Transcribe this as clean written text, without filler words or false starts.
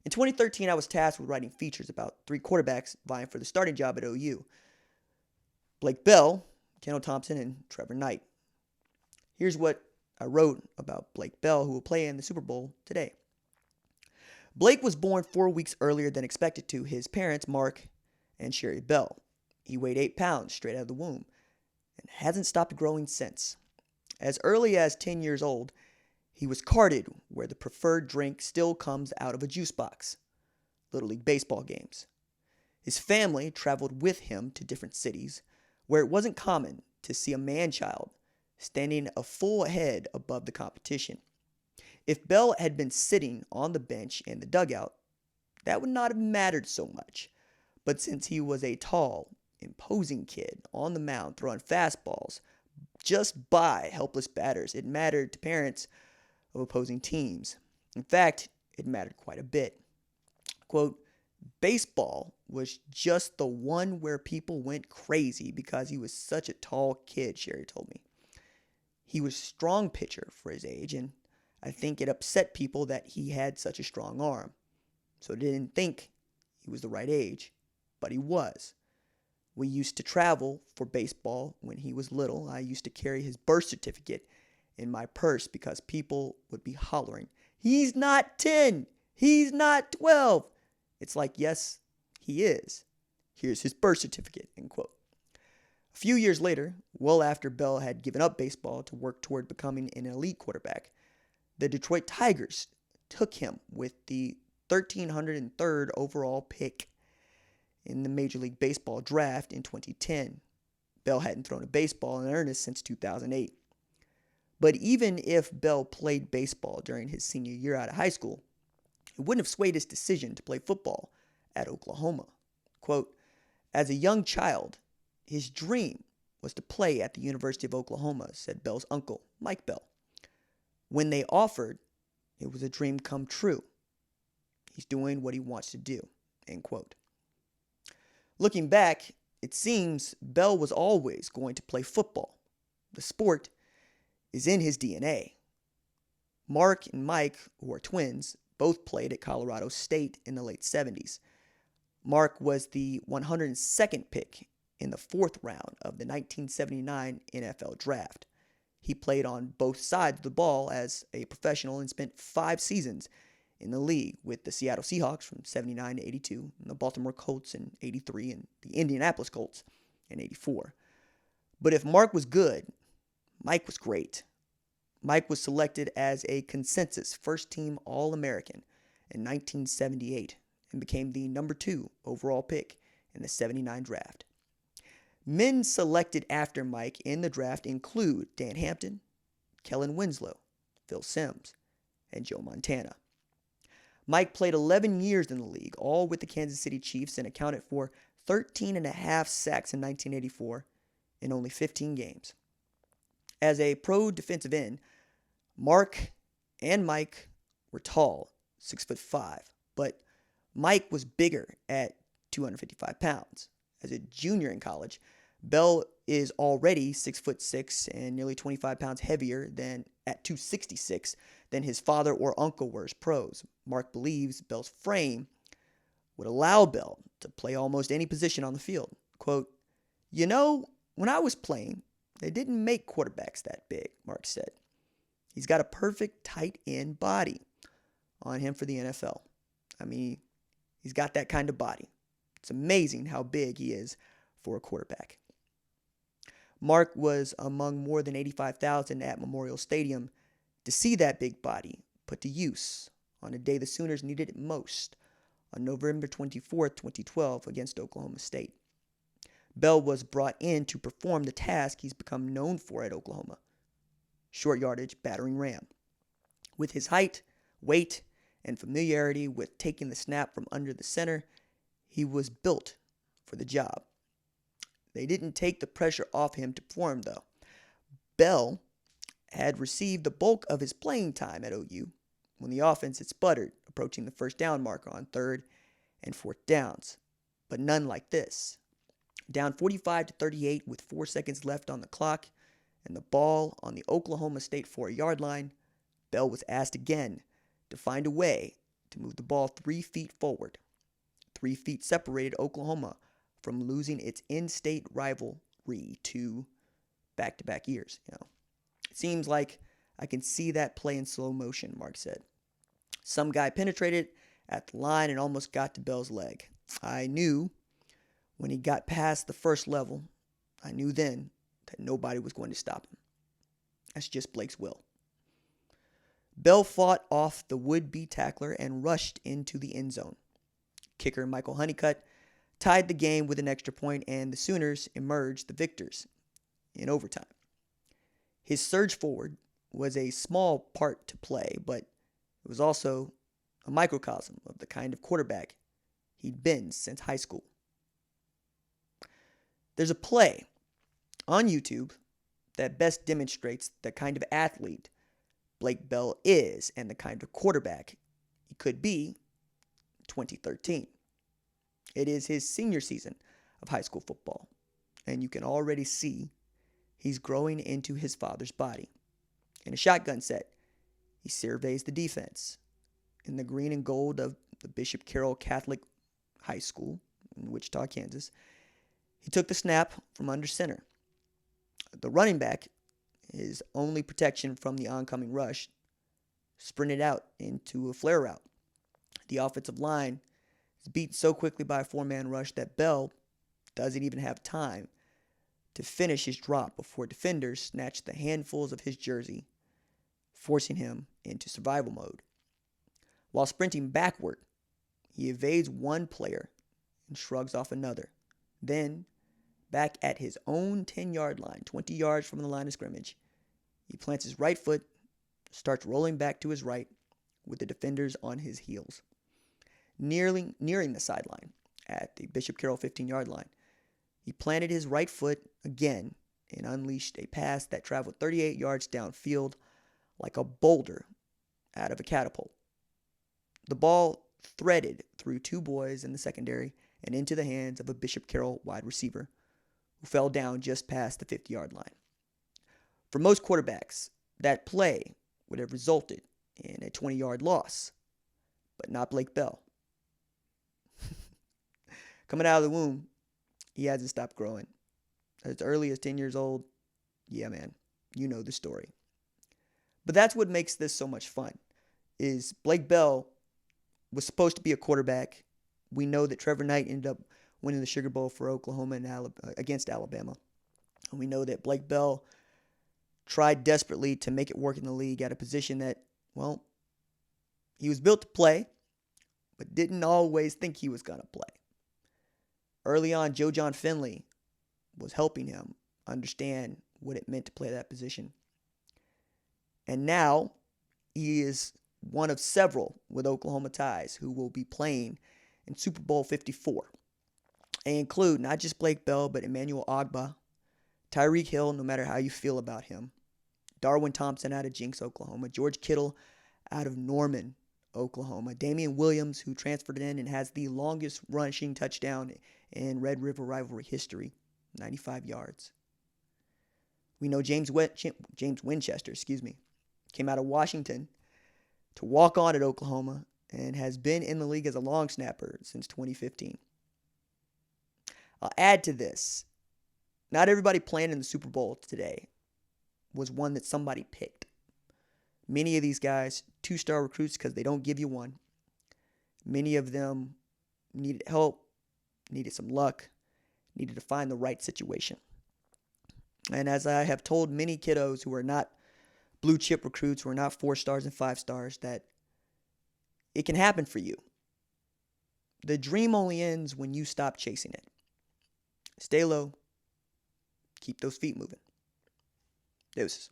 In 2013, I was tasked with writing features about three quarterbacks vying for the starting job at OU: Blake Bell, Kendal Thompson, and Trevor Knight. Here's what I wrote about Blake Bell, who will play in the Super Bowl today. Blake was born 4 weeks earlier than expected to his parents, Mark and Sherry Bell. He weighed 8 pounds straight out of the womb and hasn't stopped growing since. As early as 10 years old, he was carded where the preferred drink still comes out of a juice box: Little League baseball games. His family traveled with him to different cities where it wasn't common to see a man-child standing a full head above the competition. If Bell had been sitting on the bench in the dugout, that would not have mattered so much. But since he was a tall, imposing kid on the mound throwing fastballs just by helpless batters, it mattered to parents of opposing teams. In fact, it mattered quite a bit. Quote, baseball was just the one where people went crazy because he was such a tall kid, Sherry told me. He was a strong pitcher for his age, and I think it upset people that he had such a strong arm. So they didn't think he was the right age, but he was. We used to travel for baseball when he was little. I used to carry his birth certificate in my purse because people would be hollering, "He's not 10! He's not 12!" It's like, yes, he is. Here's his birth certificate, end quote. A few years later, well after Bell had given up baseball to work toward becoming an elite quarterback, the Detroit Tigers took him with the 1,303rd overall pick in the Major League Baseball draft in 2010. Bell hadn't thrown a baseball in earnest since 2008. But even if Bell played baseball during his senior year out of high school, it wouldn't have swayed his decision to play football at Oklahoma. Quote, as a young child, his dream was to play at the University of Oklahoma, said Bell's uncle, Mike Bell. When they offered, it was a dream come true. He's doing what he wants to do, end quote. Looking back, it seems Bell was always going to play football. The sport is in his DNA. Mark and Mike, who are twins, both played at Colorado State in the late 70s. Mark was the 102nd pick in the 4th round of the 1979 NFL Draft. He played on both sides of the ball as a professional and spent 5 seasons in the league with the Seattle Seahawks from 79 to 82, and the Baltimore Colts in 83, and the Indianapolis Colts in 84. But if Mark was good, Mike was great. Mike was selected as a consensus first-team All-American in 1978 and became the number 2 overall pick in the 79 draft. Men selected after Mike in the draft include Dan Hampton, Kellen Winslow, Phil Simms, and Joe Montana. Mike played 11 years in the league, all with the Kansas City Chiefs, and accounted for 13 and a half sacks in 1984 in only 15 games. As a pro defensive end, Mark and Mike were tall, 6'5", but Mike was bigger at 255 pounds. As a junior in college, Bell is already 6'6" and nearly 25 pounds heavier than at 266 than his father or uncle were as pros. Mark believes Bell's frame would allow Bell to play almost any position on the field. Quote, you know, when I was playing, they didn't make quarterbacks that big, Mark said. He's got a perfect tight end body on him for the NFL. I mean, he's got that kind of body. It's amazing how big he is for a quarterback. Mark was among more than 85,000 at Memorial Stadium to see that big body put to use on a day the Sooners needed it most, on November 24, 2012, against Oklahoma State. Bell was brought in to perform the task he's become known for at Oklahoma: short yardage battering ram. With his height, weight, and familiarity with taking the snap from under the center, he was built for the job. They didn't take the pressure off him to perform, though. Bell had received the bulk of his playing time at OU when the offense had sputtered, approaching the first down marker on 3rd and 4th downs. But none like this. Down 45-38 with 4 seconds left on the clock and the ball on the Oklahoma State 4-yard line, Bell was asked again to find a way to move the ball 3 feet forward. 3 feet separated Oklahoma from losing its in-state rivalry to back-to-back years. It seems like I can see that play in slow motion, Mark said. Some guy penetrated at the line and almost got to Bell's leg. I knew when he got past the first level, I knew then that nobody was going to stop him. That's just Blake's will. Bell fought off the would-be tackler and rushed into the end zone. Kicker Michael Honeycutt tied the game with an extra point, and the Sooners emerged the victors in overtime. His surge forward was a small part to play, but it was also a microcosm of the kind of quarterback he'd been since high school. There's a play on YouTube that best demonstrates the kind of athlete Blake Bell is and the kind of quarterback he could be in 2013. It is his senior season of high school football, and you can already see he's growing into his father's body. In a shotgun set, he surveys the defense in the green and gold of the Bishop Carroll Catholic High School in Wichita, Kansas. He took the snap from under center. The running back, his only protection from the oncoming rush, sprinted out into a flare route. The offensive line is beaten so quickly by a four-man rush that Bell doesn't even have time to finish his drop before defenders snatch the handfuls of his jersey, forcing him into survival mode. While sprinting backward, he evades one player and shrugs off another. Then, back at his own 10-yard line, 20 yards from the line of scrimmage, he plants his right foot, starts rolling back to his right with the defenders on his heels. Nearing the sideline at the Bishop Carroll 15-yard line, he planted his right foot again and unleashed a pass that traveled 38 yards downfield like a boulder out of a catapult. The ball threaded through two boys in the secondary and into the hands of a Bishop Carroll wide receiver who fell down just past the 50-yard line. For most quarterbacks, that play would have resulted in a 20-yard loss, but not Blake Bell. Coming out of the womb, he hasn't stopped growing. As early as 10 years old, yeah, man, you know the story. But that's what makes this so much fun, is Blake Bell was supposed to be a quarterback. We know that Trevor Knight ended up winning the Sugar Bowl for Oklahoma and against Alabama. And we know that Blake Bell tried desperately to make it work in the league at a position that, well, he was built to play, but didn't always think he was going to play. Early on, Joe John Finley was helping him understand what it meant to play that position. And now he is one of several with Oklahoma ties who will be playing in Super Bowl 54. They include not just Blake Bell, but Emmanuel Ogbah, Tyreek Hill, no matter how you feel about him, Darwin Thompson out of Jinx, Oklahoma, George Kittle out of Norman, Oklahoma, Damian Williams, who transferred in and has the longest rushing touchdown in Red River rivalry history, 95 yards. We know James Winchester, came out of Washington to walk on at Oklahoma and has been in the league as a long snapper since 2015. I'll add to this. Not everybody playing in the Super Bowl today was one that somebody picked. Many of these guys, two-star recruits because they don't give you one. Many of them needed help, needed some luck, needed to find the right situation. And as I have told many kiddos who are not blue chip recruits, who are not 4 stars and 5 stars, that it can happen for you. The dream only ends when you stop chasing it. Stay low. Keep those feet moving. Deuces.